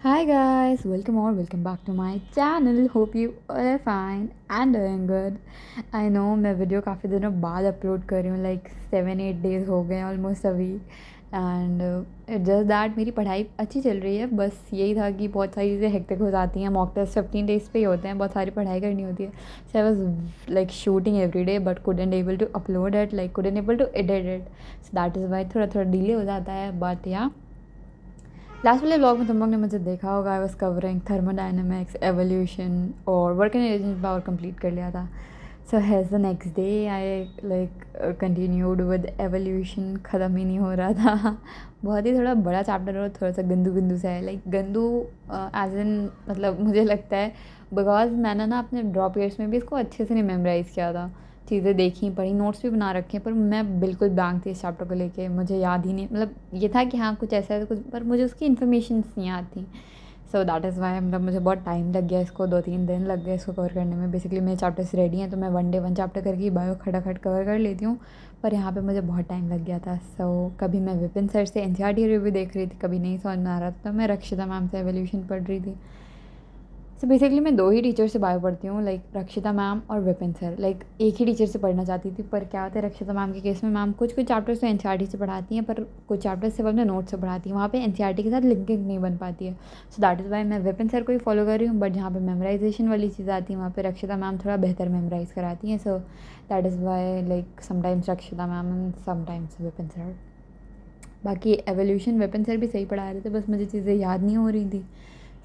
Hi guys, welcome or welcome back to my channel. Hope you all are fine and doing good. I know मैं video काफ़ी दिनों बाद upload कर रही हूँ, लाइक 7-8 days हो गए ऑलमोस्ट अभी एंड इट्स जस्ट दैट मेरी पढ़ाई अच्छी चल रही है. बस यही था कि बहुत सारी चीज़ें हेक्टिक हो जाती हैं. मॉक टेस्ट 15 days पे ही होते हैं, बहुत सारी पढ़ाई करनी होती है. So I was like shooting every day but couldn't able to upload it, like couldn't able to edit it. So that is why थोड़ा थोड़ा डिले हो जाता है. बट या लास्ट वाले ब्लॉग में तुम लोग ने मुझे देखा होगा, I was covering thermodynamics, evolution और work and energy power complete कर लिया था. So has the next day I like continued with evolution. ख़त्म ही नहीं हो रहा था. बहुत ही थोड़ा बड़ा चैप्टर और थोड़ा सा गंदू गंदू सा है, लाइक गंदू एज इन मतलब मुझे लगता है बिकॉज मैंने ना अपने ड्रॉप ईयर्स में भी इसको अच्छे से नहीं मेमोराइज़ किया था. चीज़ें देखी पढ़ी, नोट्स भी बना रखे हैं, पर मैं बिल्कुल ब्लैंक थी इस चैप्टर को लेके. मुझे याद ही नहीं, मतलब ये था कि हाँ कुछ ऐसा है कुछ, पर मुझे उसकी इन्फॉर्मेशंस नहीं आती. सो दैट इज़ वाई मतलब मुझे बहुत टाइम लग गया इसको, 2-3 दिन लग गए इसको कवर करने में. बेसिकली मेरे चैप्टर्स रेडी हैं तो मैं वन डे वन चैप्टर करके बायो खटाखट कवर कर लेती हूँ, पर यहाँ पे मुझे बहुत टाइम लग गया था. सो कभी मैं विपिन सर से एनसीईआरटी रिव्यू देख रही थी, कभी नहीं समझ में आ रहा था तो मैं रक्षिता मैम से एवोल्यूशन पढ़ रही थी. सो बेसिकली मैं दो ही टीचर से बायो पढ़ती हूँ, लाइक रक्षिता मैम और विपिन सर. लाइक एक ही टीचर से पढ़ना चाहती थी, पर क्या होता है रक्षिता मैम के केस में मैम कुछ कुछ चैप्टर्स तो एनसीईआरटी से पढ़ाती हैं, पर कुछ चैप्टर्स सिर्फ अपने नोट्स से पढ़ाती हैं. वहाँ पे एनसीईआरटी के साथ लिंकिंग नहीं बन पाती है. सो दैट इज़ वाई मैं विपिन सर को ही फॉलो कर रही हूँ. बट जहाँ पे मेमोराइजेशन वाली चीज़ आती है वहाँ पे रक्षिता मैम थोड़ा बेहतर मेमोराइज कराती हैं. So that is why like sometimes Rakshita ma'am and sometimes Vipin sir. बाकी एवोल्यूशन विपिन सर भी सही पढ़ा रहे थे, बस मुझे चीज़ें याद नहीं हो रही थी.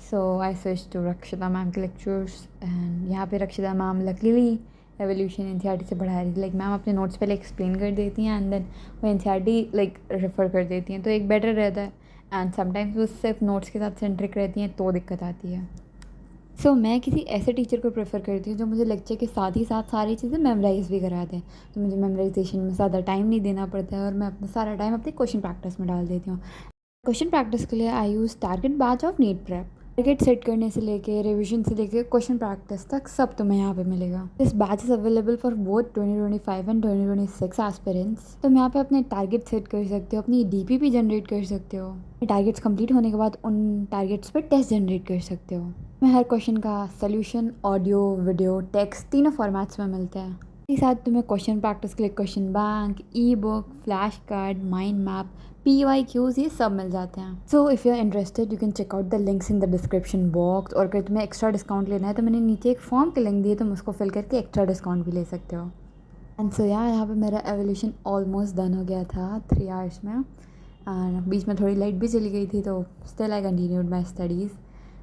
सो आई स्विच टू रक्षिता मैम के लेक्चर्स एंड यहाँ पे रक्षिता मैम लकीली एवोल्यूशन एनसीईआरटी से पढ़ा रही थी. लाइक मैम अपने नोट्स पहले एक्सप्लेन कर देती हैं एंड देन वो एनसीईआरटी लाइक रेफ़र कर देती हैं, तो एक बेटर रहता है. एंड समटाइम्स वो सिर्फ नोट्स के साथ सेंट्रिक रहती हैं तो दिक्कत आती है. सो मैं किसी ऐसे टीचर को प्रेफर करती हूँ जो मुझे लेक्चर के साथ ही साथ सारी चीज़ें मेमोराइज़ भी करा दें, तो मुझे मेमोराइजेशन में ज़्यादा टाइम नहीं देना पड़ता है और मैं अपना सारा टाइम अपनी क्वेश्चन प्रैक्टिस में डाल देती हूँ. क्वेश्चन प्रैक्टिस के लिए I use target batch of NEET prep. Target set करने से लेके रिवीजन से लेके क्वेश्चन प्रैक्टिस तक सब तुम्हें यहाँ पे मिलेगा. This batch is available for both 2025 and 2026 aspirants. तुम यहाँ पे अपने टारगेट सेट कर सकते हो, अपनी डीपीपी जनरेट कर सकते हो. टारगेट्स कंप्लीट होने के बाद उन टारगेट्स पे टेस्ट जनरेट कर सकते हो. मैं हर क्वेश्चन का सोल्यूशन ऑडियो वीडियो टेक्स्ट तीनों फॉर्मेट्स में मिलता है. साथ ही साथ तुम्हें क्वेश्चन प्रैक्टिस के लिए question bank, e book, flash card, mind map, PYQs ये सब मिल जाते हैं. So if you are interested you can check out the links in the description box. और अगर तुम्हें एक्स्ट्रा डिस्काउंट लेना है तो मैंने नीचे एक फॉर्म के लिंक दिए, तुम उसको फिल करके एक्स्ट्रा डिस्काउंट भी ले सकते हो. एंड सो यार यहाँ पे मेरा एवोल्यूशन ऑलमोस्ट डन हो गया था 3 hours में. एंड बीच में थोड़ी लाइट भी चली गई थी तो still I continued my studies.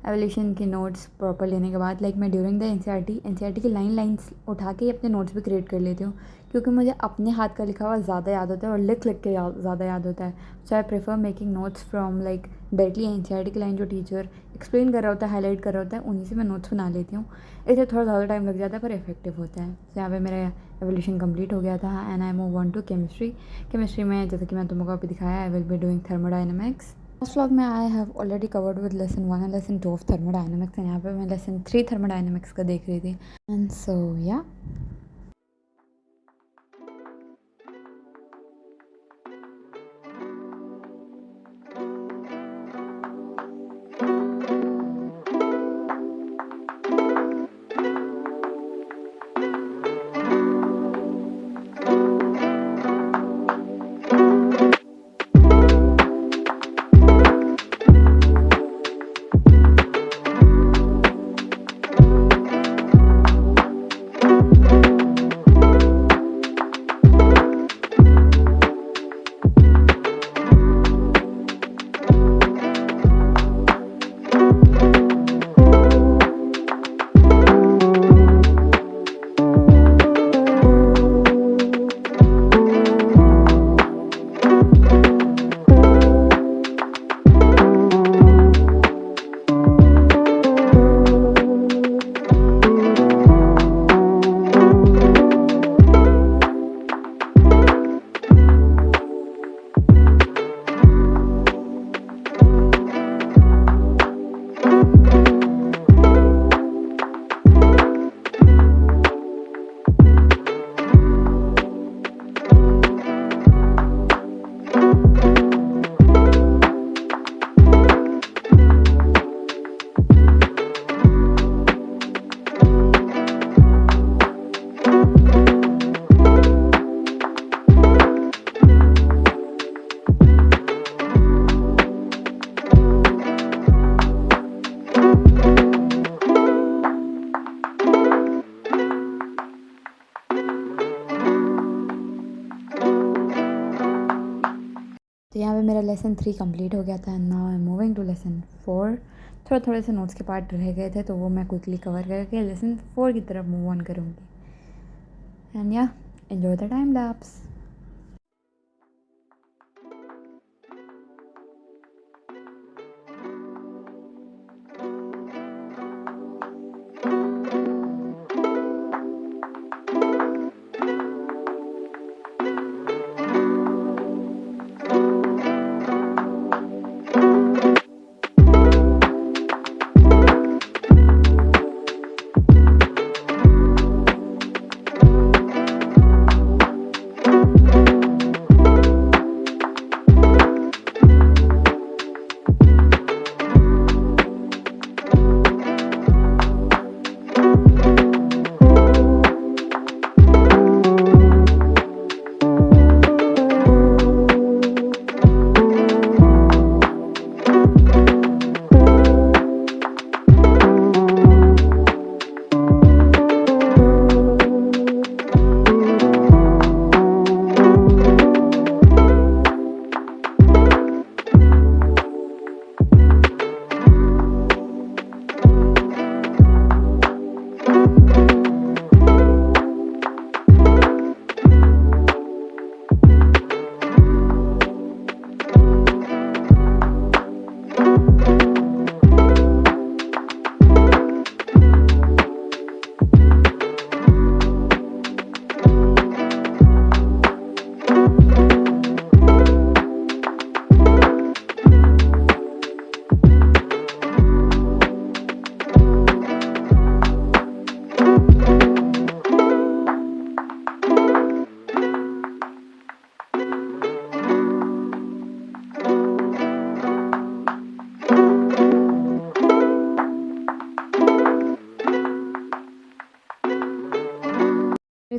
Evolution के नोट्स प्रॉपर लेने के बाद लाइक मैं ड्यूरिंग द एनसीईआरटी की लाइन्स उठा के अपने नोट्स भी क्रिएट कर लेती हूँ, क्योंकि मुझे अपने हाथ का लिखा हुआ ज़्यादा याद होता है और लिख लिख के ज़्यादा याद होता है. So I prefer making notes from like directly NCERT की लाइन जो टीचर एक्सप्लेन कर रहा होता है, हाईलाइट कर रहा होता है, उन्हीं से मैं नोट्स बना लेती हूँ. इससे थोड़ा ज़्यादा टाइम लग जाता है पर इफेक्टिव होता है. तो यहाँ पे मेरा एवोल्यूशन कंप्लीट हो गया था and I move on to chemistry में जैसे कि मैं तुमको अभी दिखाया, I will be doing thermodynamics. First vlog में I have already covered with lesson 1 and lesson 2 of thermodynamics. And यहाँ पे मैं लेसन 3 थर्मोडाइनमिक्स का देख रही थी. एंड सो या लेसन 3 कंप्लीट हो गया था and now I am moving to lesson 4। थोड़े थोड़े से नोट्स के पार्ट रह गए थे तो वो मैं क्विकली कवर करके लेसन 4 की तरफ मूव ऑन करूँगी। एंड या enjoy the time lapse.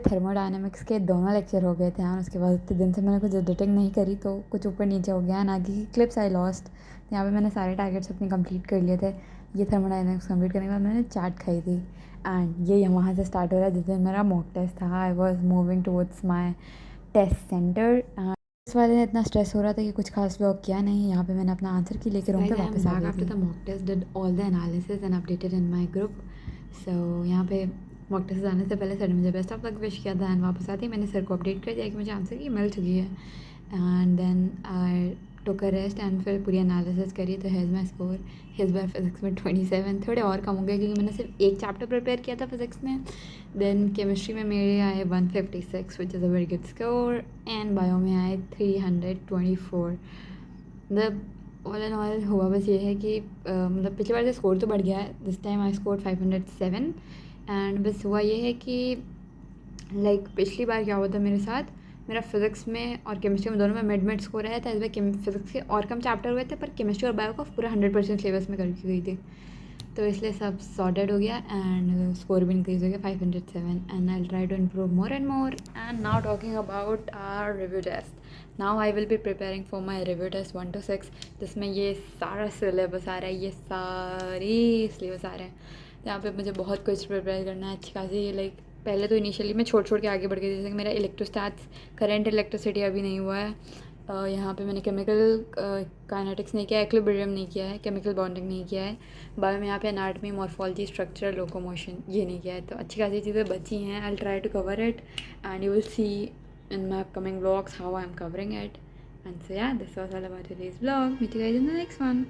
Thermodynamics के दोनों लेक्चर हो गए थे और उसके बाद उतने दिन से मैंने कुछ एडिटिंग नहीं करी तो कुछ ऊपर नीचे हो गया एंड आगे की क्लिप्स आई लॉस्ट। यहाँ पे मैंने सारे टारगेट्स अपने कंप्लीट कर लिए थे। ये थर्मोडायनेमिक्स कंप्लीट करने के बाद मैंने चाट खाई थी एंड ये वहाँ से स्टार्ट हो रहा है जिस दिन मेरा मॉक टेस्ट था। I was moving towards my test centre. इस वाले ने इतना स्ट्रेस हो रहा था कि कुछ खास व्लॉग किया नहीं। यहाँ पे मैंने अपना आंसर की लेकर रूम पे वापस आ गई थी। After the mock test did all the analysis and updated in my group. So यहाँ पे मॉक टेस्ट जाने से पहले सर ने मुझे बेस्ट ऑफ लक विश किया था एंड वापस आते ही मैंने सर को अपडेट कर दिया कि मुझे आंसर की मिल चुकी है। And then I took a rest and फिर पूरी एनालिसिस करी तो has my score. Has by physics में 27, थोड़े और कम हो गए क्योंकि मैंने सिर्फ एक चैप्टर प्रिपेयर किया था फिज़िक्स में। देन केमिस्ट्री में मेरे आए 156 which is a very good score and bio में आए 324। मतलब ऑल एंड ऑल हुआ बस ये है कि मतलब पिछली बार से स्कोर तो बढ़ गया है। This time I score 507 and बस हुआ ये है कि लाइक पिछली बार क्या हुआ था मेरे साथ, मेरा फिज़िक्स में और केमिस्ट्री में दोनों में मिड स्कोर आया था। इस बार फिज़िक्स के और कम चैप्टर हुए थे पर केमिस्ट्री और बायो का पूरा 100% सिलेबस में करके गई थी तो इसलिए सब सॉर्टेड हो गया एंड स्कोर भी इंक्रीज हो गया 507 and I try to improve more and more. And now talking about our review test. Now I will be preparing for my review test 1 to 6 जिसमें ये सारा सिलेबस आ रहा है, ये सारी सिलेबस आ रहे हैं। यहाँ पे मुझे बहुत कुछ प्रिपेयर करना है अच्छी खासी। लाइक पहले तो इनिशियली मैं छोड़ के आगे बढ़ गई, जैसे कि मेरा इलेक्ट्रोस्टैट्स करंट इलेक्ट्रिसिटी अभी नहीं हुआ है। यहाँ पे मैंने केमिकल काइनेटिक्स नहीं किया है, इक्विलिब्रियम नहीं किया है, केमिकल बॉन्डिंग नहीं किया है। बायो में यहाँ पे एनाटमी, मॉर्फोलॉजी, स्ट्रक्चर, लोकोमोशन ये नहीं किया है। तो अच्छी खासी चीज़ें बची हैं। I will try to cover it and you will see in my upcoming vlogs how I'm covering it. And so yeah, this was all about today's vlog. Meet you guys in the next one.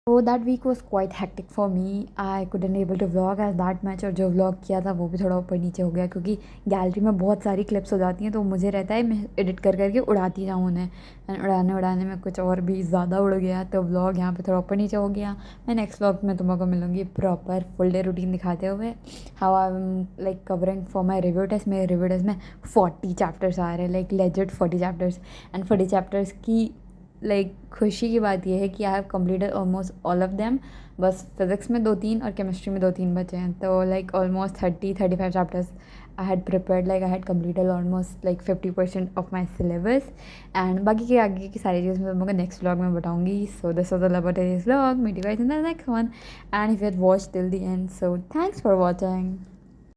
So that week was quite hectic for me. I couldn't able to vlog as that much और जो vlog किया था वो भी थोड़ा ऊपर नीचे हो गया क्योंकि गैलरी में बहुत सारी क्लिप्स हो जाती हैं तो मुझे रहता है मैं एडिट करके उड़ाती जाऊँ उन्हें एंड उड़ाने में कुछ और भी ज़्यादा उड़ गया तो व्लॉग यहाँ पे थोड़ा ऊपर नीचे हो गया। मैं नेक्स्ट व्लॉग में तुम लोग को मिलूँगी प्रॉपर फुल डे रूटीन दिखाते हुए how I am like covering for my review test. मेरे रिव्यू टेस्ट में 40 चैप्टर्स आ रहे हैं, like legit 40 chapters and 40 chapters की लाइक खुशी की बात यह है कि I have completed almost all of them. बस फिज़िक्स में 2-3 और केमिस्ट्री में 2-3 बचे हैं तो like almost 30-35 chapters I had prepared. Like I had completed almost like 50% of my syllabus and बाकी के आगे की सारी चीज़ मैं तुम लोगों को नेक्स्ट व्लॉग में बताऊँगी। So this was all about this vlog. Meet you guys in the next one and if you had watched till the end so thanks for watching.